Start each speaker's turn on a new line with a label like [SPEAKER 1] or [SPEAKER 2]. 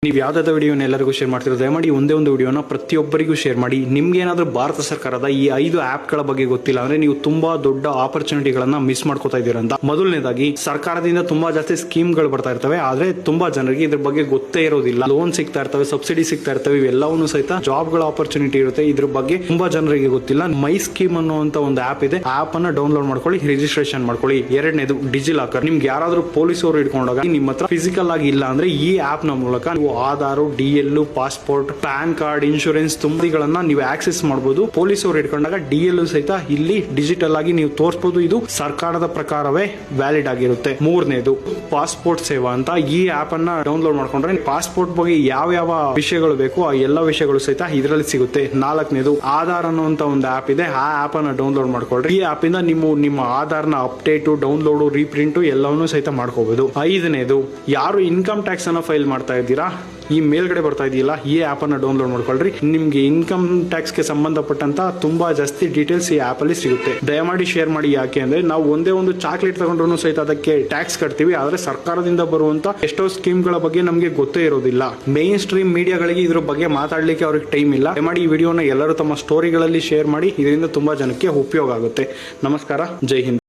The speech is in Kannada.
[SPEAKER 1] ನೀವು ಯಾವ್ದಾದ ವಿಡಿಯೋನ ಎಲ್ಲರಿಗೂ ಶೇರ್ ಮಾಡ್ತಿರೋ ದಯಮಾಡಿ ಒಂದೇ ಒಂದು ವಿಡಿಯೋನ ಪ್ರತಿಯೊಬ್ಬರಿಗೂ ಶೇರ್ ಮಾಡಿ. ನಿಮ್ಗೆ ಏನಾದ್ರೂ ಭಾರತ ಸರ್ಕಾರದ ಈ 5 ಆಪ್ಗಳ ಬಗ್ಗೆ ಗೊತ್ತಿಲ್ಲ ಅಂದ್ರೆ ನೀವು ತುಂಬಾ ದೊಡ್ಡ ಆಪರ್ಚುನಿಟಿಗಳನ್ನ ಮಿಸ್ ಮಾಡ್ಕೋತಾ ಇದ್ದೀರಾ ಅಂತ. ಮೊದಲನೇದಾಗಿ, ಸರ್ಕಾರದಿಂದ ತುಂಬಾ ಜಾಸ್ತಿ ಸ್ಕೀಮ್ಗಳು ಬರ್ತಾ ಇರ್ತವೆ, ಆದ್ರೆ ತುಂಬಾ ಜನರಿಗೆ ಇದ್ರ ಬಗ್ಗೆ ಗೊತ್ತೇ ಇರೋದಿಲ್ಲ. ಲೋನ್ ಸಿಗ್ತಾ ಇರ್ತವೆ, ಸಬ್ಸಿಡಿ ಸಿಗ್ತಾ ಇರ್ತವೆ, ಇವೆಲ್ಲವನ್ನೂ ಸಹಿತ ಜಾಬ್ಗಳ ಆಪರ್ಚುನಿಟಿ ಇರುತ್ತೆ. ಇದ್ರ ಬಗ್ಗೆ ತುಂಬಾ ಜನರಿಗೆ ಗೊತ್ತಿಲ್ಲ. ಮೈ ಸ್ಕೀಮ್ ಅನ್ನುವಂತ ಒಂದು ಆಪ್ ಇದೆ. ಆಪ್ ಅನ್ನ ಡೌನ್ಲೋಡ್ ಮಾಡ್ಕೊಳ್ಳಿ, ರಿಜಿಸ್ಟ್ರೇಷನ್ ಮಾಡ್ಕೊಳ್ಳಿ. ಎರಡನೇದು, ಡಿಜಿಲಾಕರ್. ನಿಮ್ಗೆ ಯಾರಾದ್ರೂ ಪೊಲೀಸರು ಹಿಡ್ಕೊಂಡಾಗ ನಿಮ್ಮ ಹತ್ರ ಫಿಸಿಕಲ್ ಆಗಿ ಇಲ್ಲ ಅಂದ್ರೆ ಈ ಆಪ್ ನ ಮೂಲಕ Aadhaar, DL, passport, pan card, insurance ತುಂಬದಿಗಳನ್ನ ನೀವು ಆಕ್ಸೆಸ್ ಮಾಡಬಹುದು. ಪೊಲೀಸರು ಹಿಡ್ಕೊಂಡಾಗ ಡಿಎಲ್ ಸಹಿತ ಇಲ್ಲಿ ಡಿಜಿಟಲ್ ಆಗಿ ನೀವು ತೋರಿಸಬಹುದು. ಇದು ಸರ್ಕಾರದ ಪ್ರಕಾರವೇ ವ್ಯಾಲಿಡ್ ಆಗಿರುತ್ತೆ. ಮೂರನೇದು, ಪಾಸ್ಪೋರ್ಟ್ ಸೇವಾ ಅಂತ. ಈ ಆಪ್ ಅನ್ನ ಡೌನ್ಲೋಡ್ ಮಾಡ್ಕೊಂಡ್ರೆ ಪಾಸ್ಪೋರ್ಟ್ ಬಗ್ಗೆ ಯಾವ ಯಾವ ವಿಷಯಗಳು ಬೇಕು ಆ ಎಲ್ಲ ವಿಷಯಗಳು ಸಹಿತ ಇದರಲ್ಲಿ ಸಿಗುತ್ತೆ. ನಾಲ್ಕನೇದು, ಆಧಾರ್ ಅನ್ನುವಂತ ಒಂದು ಆಪ್ ಇದೆ. ಆ ಆಪ್ ಅನ್ನ ಡೌನ್ಲೋಡ್ ಮಾಡ್ಕೊಳ್ರಿ. ಈ ಆಪ್ ಇಂದ ನಿಮ್ಮ ಆಧಾರ್ ನ ಅಪ್ಡೇಟ್, ಡೌನ್ಲೋಡ್, ರೀಪ್ರಿಂಟ್ ಎಲ್ಲವನ್ನೂ ಸಹಿತ ಮಾಡ್ಕೋಬಹುದು. ಐದನೇದು, ಯಾರು ಇನ್ಕಮ್ ಟ್ಯಾಕ್ಸ್ ಅನ್ನ ಫೈಲ್ ಮಾಡ್ತಾ ಇದ್ದೀರಾ, ಈ ಮೇಲ್ಗಡೆ ಬರ್ತಾ ಇದೆಯಲ್ಲ ಈ ಆಪ್ ಅನ್ನ ಡೌನ್ಲೋಡ್ ಮಾಡ್ಕೊಳ್ರಿ. ನಿಮ್ಗೆ ಇನ್ಕಮ್ ಟ್ಯಾಕ್ಸ್ ಗೆ ಸಂಬಂಧಪಟ್ಟಂತ ತುಂಬಾ ಜಾಸ್ತಿ ಡೀಟೇಲ್ಸ್ ಈ ಆಪ್ ಅಲ್ಲಿ ಸಿಗುತ್ತೆ. ದಯಮಾಡಿ ಶೇರ್ ಮಾಡಿ. ಯಾಕೆ ಅಂದ್ರೆ ನಾವು ಒಂದೇ ಒಂದು ಚಾಕ್ಲೇಟ್ ತಗೊಂಡ್ರು ಸಹಿತ ಅದಕ್ಕೆ ಟ್ಯಾಕ್ಸ್ ಕಟ್ತೀವಿ, ಆದ್ರೆ ಸರ್ಕಾರದಿಂದ ಬರುವಂತ ಎಷ್ಟೋ ಸ್ಕೀಮ್ ಗಳ ಬಗ್ಗೆ ನಮಗೆ ಗೊತ್ತೇ ಇರೋದಿಲ್ಲ. ಮೇನ್ ಸ್ಟ್ರೀಮ್ ಮೀಡಿಯಾಗಳಿಗೆ ಇದ್ರ ಬಗ್ಗೆ ಮಾತಾಡ್ಲಿಕ್ಕೆ ಅವ್ರಿಗೆ ಟೈಮ್ ಇಲ್ಲ. ದಯಮಾಡಿ ಈ ವಿಡಿಯೋನ ಎಲ್ಲರೂ ತಮ್ಮ ಸ್ಟೋರಿಗಳಲ್ಲಿ ಶೇರ್ ಮಾಡಿ. ಇದರಿಂದ ತುಂಬಾ ಜನಕ್ಕೆ ಉಪಯೋಗ ಆಗುತ್ತೆ. ನಮಸ್ಕಾರ, ಜೈ ಹಿಂದ್.